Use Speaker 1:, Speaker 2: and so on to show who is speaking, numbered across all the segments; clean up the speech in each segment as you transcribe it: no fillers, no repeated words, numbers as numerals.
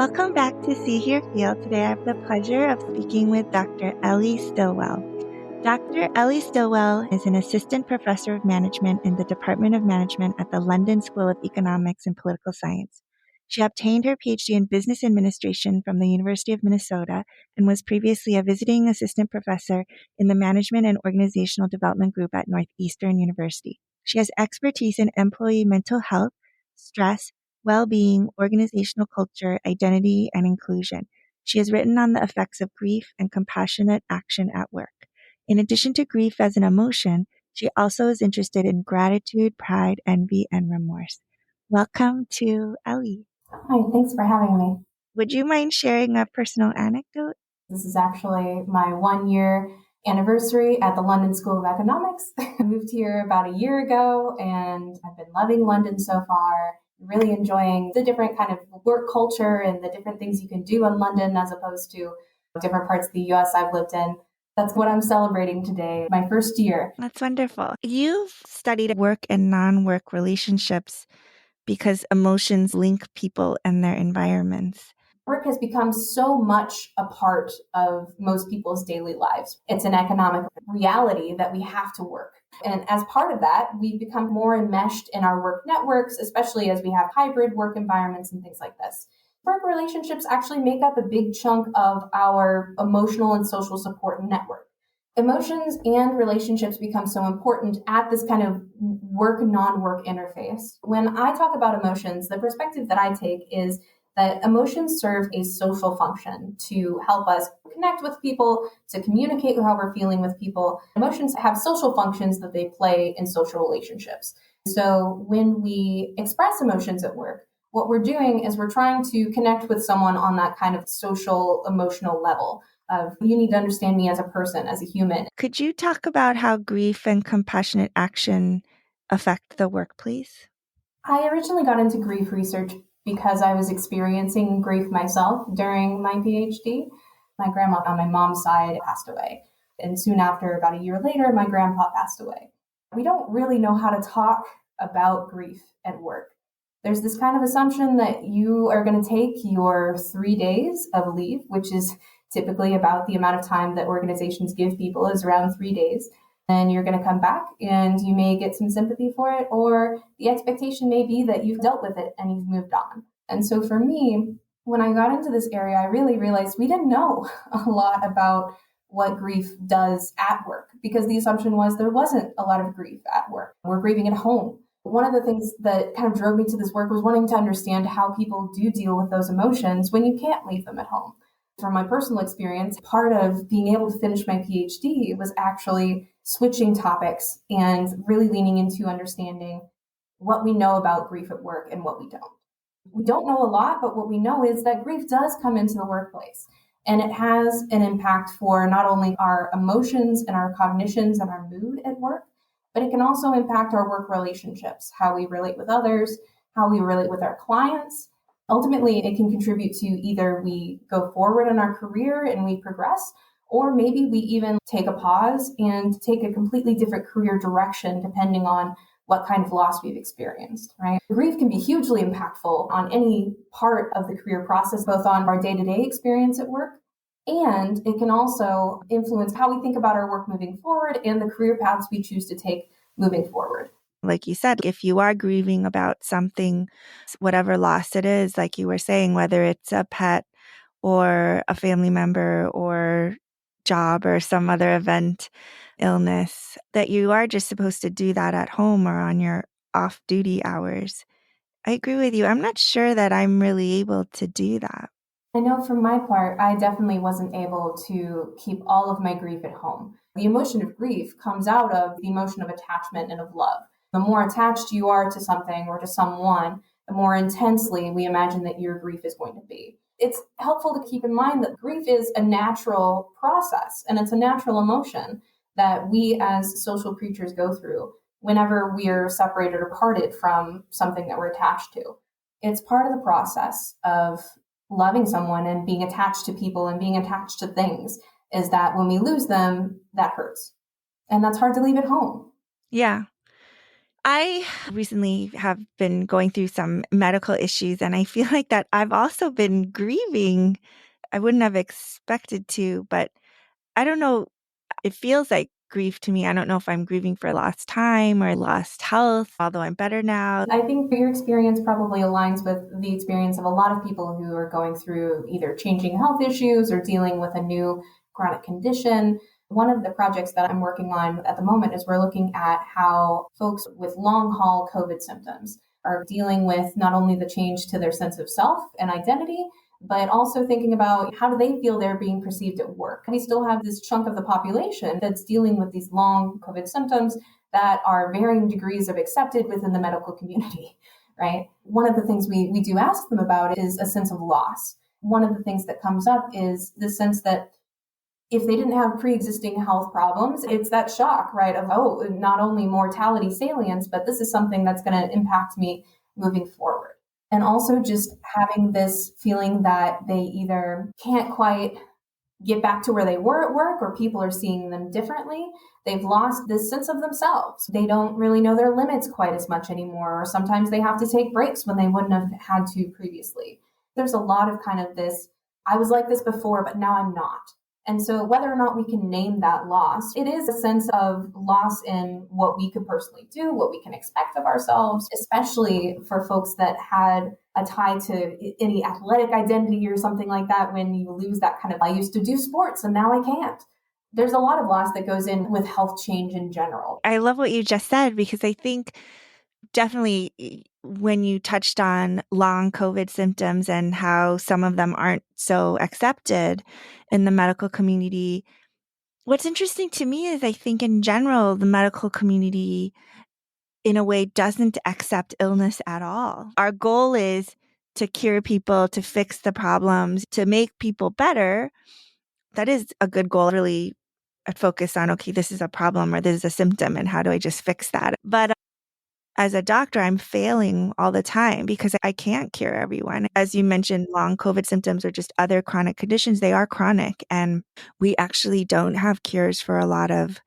Speaker 1: Welcome back to See, Hear, Feel. Today I have the pleasure of speaking with Dr. Ellie Stillwell. Dr. Ellie Stillwell is an assistant professor of management in the Department of Management at the London School of Economics and Political Science. She obtained her PhD in business administration from the University of Minnesota and was previously a visiting assistant professor in the Management and Organizational Development Group at Northeastern University. She has expertise in employee mental health, stress, well-being, organizational culture, identity, and inclusion. She has written on the effects of grief and compassionate action at work. In addition to grief as an emotion, she also is interested in gratitude, pride, envy, and remorse. Welcome to Ellie.
Speaker 2: Hi, thanks for having me.
Speaker 1: Would you mind sharing a personal anecdote?
Speaker 2: This is actually my 1-year anniversary at the London School of Economics. I moved here about a year ago and I've been loving London so far. Really enjoying the different kind of work culture and the different things you can do in London as opposed to different parts of the US I've lived in. That's what I'm celebrating today, my first year.
Speaker 1: That's wonderful. You've studied work and non-work relationships because emotions link people and their environments.
Speaker 2: Work has become so much a part of most people's daily lives. It's an economic reality that we have to work. And as part of that, we've become more enmeshed in our work networks, especially as we have hybrid work environments and things like this. Work relationships actually make up a big chunk of our emotional and social support network. Emotions and relationships become so important at this kind of work-non-work interface. When I talk about emotions, the perspective that I take is that emotions serve a social function to help us connect with people, to communicate how we're feeling with people. Emotions have social functions that they play in social relationships. So when we express emotions at work, what we're doing is we're trying to connect with someone on that kind of social, emotional level of, you need to understand me as a person, as a human.
Speaker 1: Could you talk about how grief and compassionate action affect the workplace?
Speaker 2: I originally got into grief research because I was experiencing grief myself during my PhD. My grandma on my mom's side passed away. And soon after, about a year later, my grandpa passed away. We don't really know how to talk about grief at work. There's this kind of assumption that you are going to take your 3 days of leave, which is typically about the amount of time that organizations give people is around 3 days. And you're going to come back and you may get some sympathy for it, or the expectation may be that you've dealt with it and you've moved on. And so for me, when I got into this area, I really realized we didn't know a lot about what grief does at work, because the assumption was there wasn't a lot of grief at work. We're grieving at home. One of the things that kind of drove me to this work was wanting to understand how people do deal with those emotions when you can't leave them at home. From my personal experience, part of being able to finish my PhD was actually switching topics and really leaning into understanding what we know about grief at work and what we don't. We don't know a lot, but what we know is that grief does come into the workplace, and it has an impact for not only our emotions and our cognitions and our mood at work, but it can also impact our work relationships, how we relate with others, how we relate with our clients. Ultimately, it can contribute to either we go forward in our career and we progress, or maybe we even take a pause and take a completely different career direction depending on what kind of loss we've experienced, right? Grief can be hugely impactful on any part of the career process, both on our day-to-day experience at work, and it can also influence how we think about our work moving forward and the career paths we choose to take moving forward.
Speaker 1: Like you said, if you are grieving about something, whatever loss it is, like you were saying, whether it's a pet or a family member or job or some other event, illness, that you are just supposed to do that at home or on your off-duty hours. I agree with you. I'm not sure that I'm really able to do that.
Speaker 2: I know for my part, I definitely wasn't able to keep all of my grief at home. The emotion of grief comes out of the emotion of attachment and of love. The more attached you are to something or to someone, the more intensely we imagine that your grief is going to be. It's helpful to keep in mind that grief is a natural process and it's a natural emotion that we as social creatures go through whenever we are separated or parted from something that we're attached to. It's part of the process of loving someone and being attached to people and being attached to things, is that when we lose them, that hurts. And that's hard to leave at home.
Speaker 1: Yeah. I recently have been going through some medical issues, and I feel like that I've also been grieving. I wouldn't have expected to, but I don't know. It feels like grief to me. I don't know if I'm grieving for lost time or lost health, although I'm better now.
Speaker 2: I think your experience probably aligns with the experience of a lot of people who are going through either changing health issues or dealing with a new chronic condition. One of the projects that I'm working on at the moment is we're looking at how folks with long haul COVID symptoms are dealing with not only the change to their sense of self and identity, but also thinking about how do they feel they're being perceived at work. We still have this chunk of the population that's dealing with these long COVID symptoms that are varying degrees of accepted within the medical community, right? One of the things we do ask them about is a sense of loss. One of the things that comes up is the sense that if they didn't have pre-existing health problems, it's that shock, right? Of, oh, not only mortality salience, but this is something that's going to impact me moving forward. And also just having this feeling that they either can't quite get back to where they were at work or people are seeing them differently. They've lost this sense of themselves. They don't really know their limits quite as much anymore, or sometimes they have to take breaks when they wouldn't have had to previously. There's a lot of kind of this, I was like this before, but now I'm not. And so whether or not we can name that loss, it is a sense of loss in what we could personally do, what we can expect of ourselves, especially for folks that had a tie to any athletic identity or something like that. When you lose that kind of, I used to do sports and now I can't. There's a lot of loss that goes in with health change in general.
Speaker 1: I love what you just said, because I think definitely when you touched on long COVID symptoms and how some of them aren't so accepted in the medical community, what's interesting to me is I think in general, the medical community in a way doesn't accept illness at all. Our goal is to cure people, to fix the problems, to make people better. That is a good goal, really focus on, okay, this is a problem or this is a symptom and how do I just fix that? But as a doctor, I'm failing all the time because I can't cure everyone. As you mentioned, long COVID symptoms or just other chronic conditions, they are chronic. And we actually don't have cures for a lot of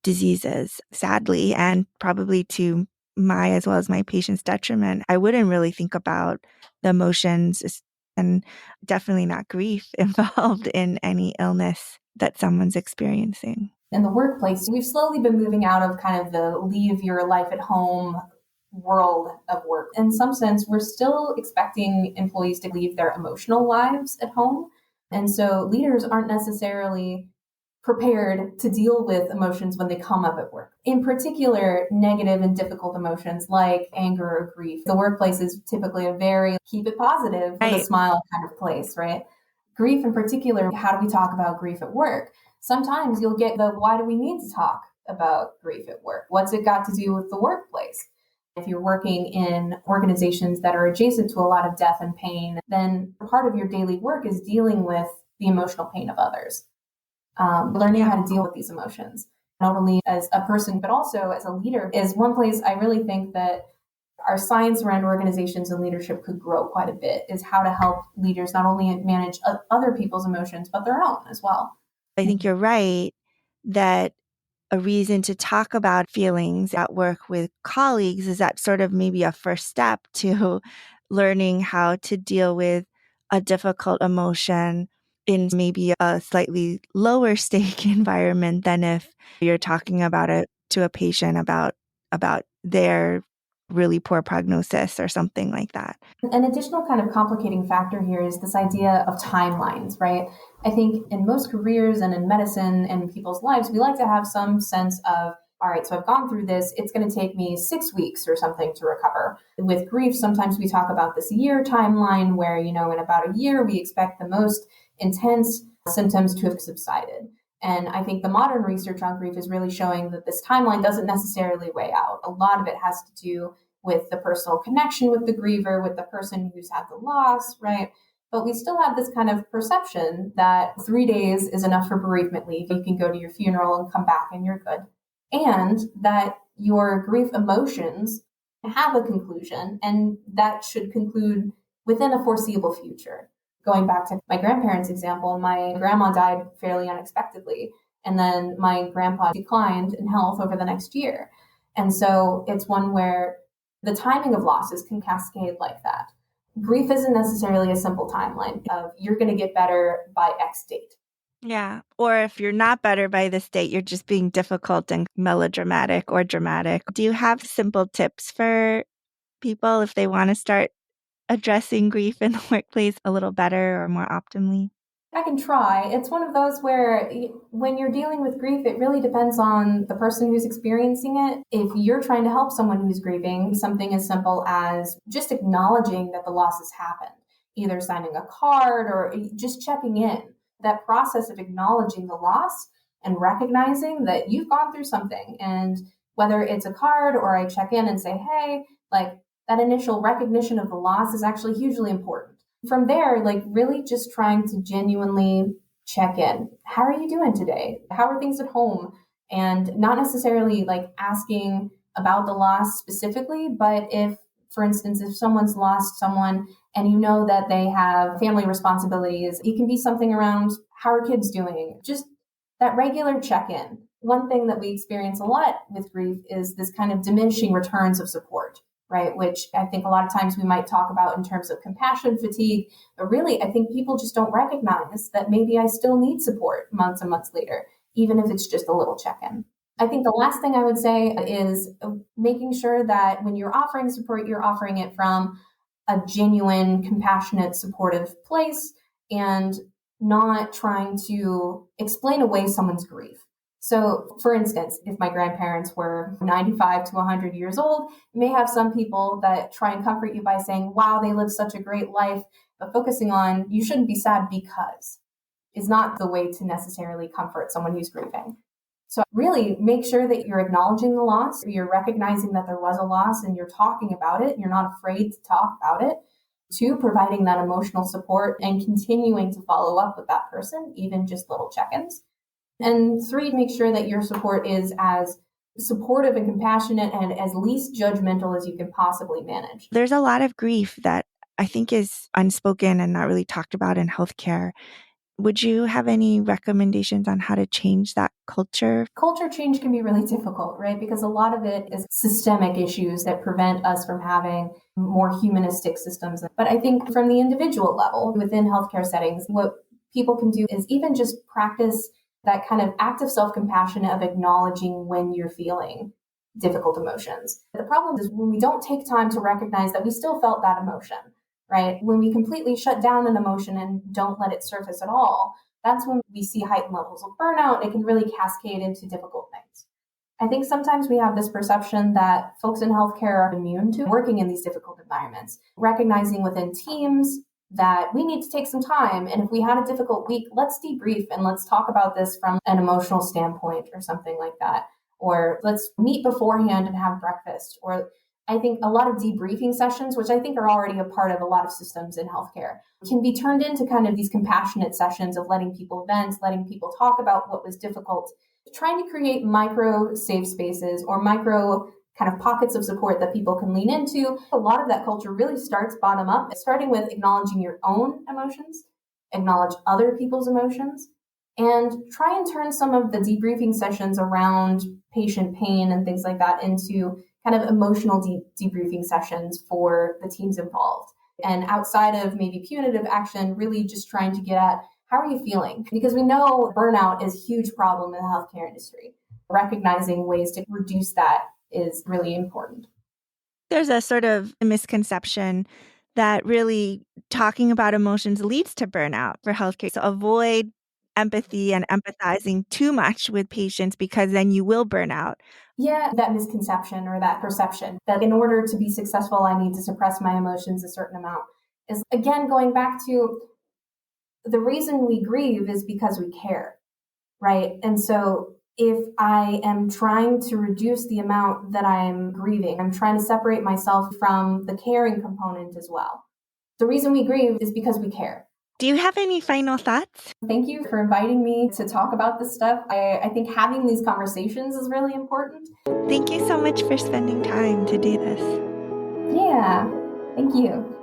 Speaker 1: diseases, sadly, and probably to my as well as my patient's detriment. I wouldn't really think about the emotions and definitely not grief involved in any illness that someone's experiencing.
Speaker 2: In the workplace, we've slowly been moving out of kind of the leave your life at home world of work. In some sense, we're still expecting employees to leave their emotional lives at home. And so leaders aren't necessarily prepared to deal with emotions when they come up at work. In particular, negative and difficult emotions like anger or grief. The workplace is typically a very keep it positive with a smile kind of place, right? Grief in particular, how do we talk about grief at work? Sometimes you'll get the, why do we need to talk about grief at work? What's it got to do with the workplace? If you're working in organizations that are adjacent to a lot of death and pain, then part of your daily work is dealing with the emotional pain of others. Learning how to deal with these emotions, not only as a person, but also as a leader, is one place I really think that our science around organizations and leadership could grow quite a bit, is how to help leaders not only manage other people's emotions, but their own as well.
Speaker 1: I think you're right that a reason to talk about feelings at work with colleagues is that sort of maybe a first step to learning how to deal with a difficult emotion in maybe a slightly lower stake environment than if you're talking about it to a patient about their really poor prognosis or something like that.
Speaker 2: An additional kind of complicating factor here is this idea of timelines, right? I think in most careers and in medicine and people's lives, we like to have some sense of, all right, so I've gone through this, it's going to take me 6 weeks or something to recover. With grief, sometimes we talk about this year timeline where, in about a year, we expect the most intense symptoms to have subsided. And I think the modern research on grief is really showing that this timeline doesn't necessarily weigh out. A lot of it has to do with the personal connection with the griever, with the person who's had the loss, right? But we still have this kind of perception that 3 days is enough for bereavement leave. You can go to your funeral and come back and you're good. And that your grief emotions have a conclusion, and that should conclude within a foreseeable future. Going back to my grandparents' example, my grandma died fairly unexpectedly, and then my grandpa declined in health over the next year. And so it's one where the timing of losses can cascade like that. Grief isn't necessarily a simple timeline of you're going to get better by X date.
Speaker 1: Yeah. Or if you're not better by this date, you're just being difficult and melodramatic or dramatic. Do you have simple tips for people if they want to start addressing grief in the workplace a little better or more optimally?
Speaker 2: I can try. It's one of those where when you're dealing with grief, it really depends on the person who's experiencing it. If you're trying to help someone who's grieving, something as simple as just acknowledging that the loss has happened, either signing a card or just checking in. That process of acknowledging the loss and recognizing that you've gone through something, and whether it's a card or I check in and say, hey, like that initial recognition of the loss is actually hugely important. From there, like really just trying to genuinely check in. How are you doing today? How are things at home? And not necessarily like asking about the loss specifically, but if, for instance, if someone's lost someone and you know that they have family responsibilities, it can be something around how are kids doing? Just that regular check-in. One thing that we experience a lot with grief is this kind of diminishing returns of support, right? Which I think a lot of times we might talk about in terms of compassion fatigue, but really I think people just don't recognize that maybe I still need support months and months later, even if it's just a little check-in. I think the last thing I would say is making sure that when you're offering support, you're offering it from a genuine, compassionate, supportive place and not trying to explain away someone's grief. So, for instance, if my grandparents were 95 to 100 years old, you may have some people that try and comfort you by saying, wow, they lived such a great life, but focusing on you shouldn't be sad because is not the way to necessarily comfort someone who's grieving. So really make sure that you're acknowledging the loss, you're recognizing that there was a loss and you're talking about it, you're not afraid to talk about it. 2, providing that emotional support and continuing to follow up with that person, even just little check-ins. And 3, make sure that your support is as supportive and compassionate and as least judgmental as you can possibly manage.
Speaker 1: There's a lot of grief that I think is unspoken and not really talked about in healthcare. Would you have any recommendations on how to change that culture?
Speaker 2: Culture change can be really difficult, right? Because a lot of it is systemic issues that prevent us from having more humanistic systems. But I think from the individual level within healthcare settings, what people can do is even just practice that kind of active self-compassion of acknowledging when you're feeling difficult emotions. The problem is when we don't take time to recognize that we still felt that emotion, right? When we completely shut down an emotion and don't let it surface at all, that's when we see heightened levels of burnout. It can really cascade into difficult things. I think sometimes we have this perception that folks in healthcare are immune to working in these difficult environments, recognizing within teams that we need to take some time. And if we had a difficult week, let's debrief and let's talk about this from an emotional standpoint or something like that. Or let's meet beforehand and have breakfast. Or I think a lot of debriefing sessions, which I think are already a part of a lot of systems in healthcare, can be turned into kind of these compassionate sessions of letting people vent, letting people talk about what was difficult, trying to create micro safe spaces or micro kind of pockets of support that people can lean into. A lot of that culture really starts bottom up, starting with acknowledging your own emotions, acknowledge other people's emotions, and try and turn some of the debriefing sessions around patient pain and things like that into kind of emotional debriefing sessions for the teams involved. And outside of maybe punitive action, really just trying to get at how are you feeling? Because we know burnout is a huge problem in the healthcare industry. Recognizing ways to reduce that is really important.
Speaker 1: There's a sort of misconception that really talking about emotions leads to burnout for healthcare. So avoid empathy and empathizing too much with patients because then you will burn out.
Speaker 2: Yeah, that misconception or that perception that in order to be successful, I need to suppress my emotions a certain amount is, again, going back to the reason we grieve is because we care, right? And so if I am trying to reduce the amount that I'm grieving, I'm trying to separate myself from the caring component as well. The reason we grieve is because we care.
Speaker 1: Do you have any final thoughts?
Speaker 2: Thank you for inviting me to talk about this stuff. I think having these conversations is really important.
Speaker 1: Thank you so much for spending time to do this.
Speaker 2: Yeah, thank you.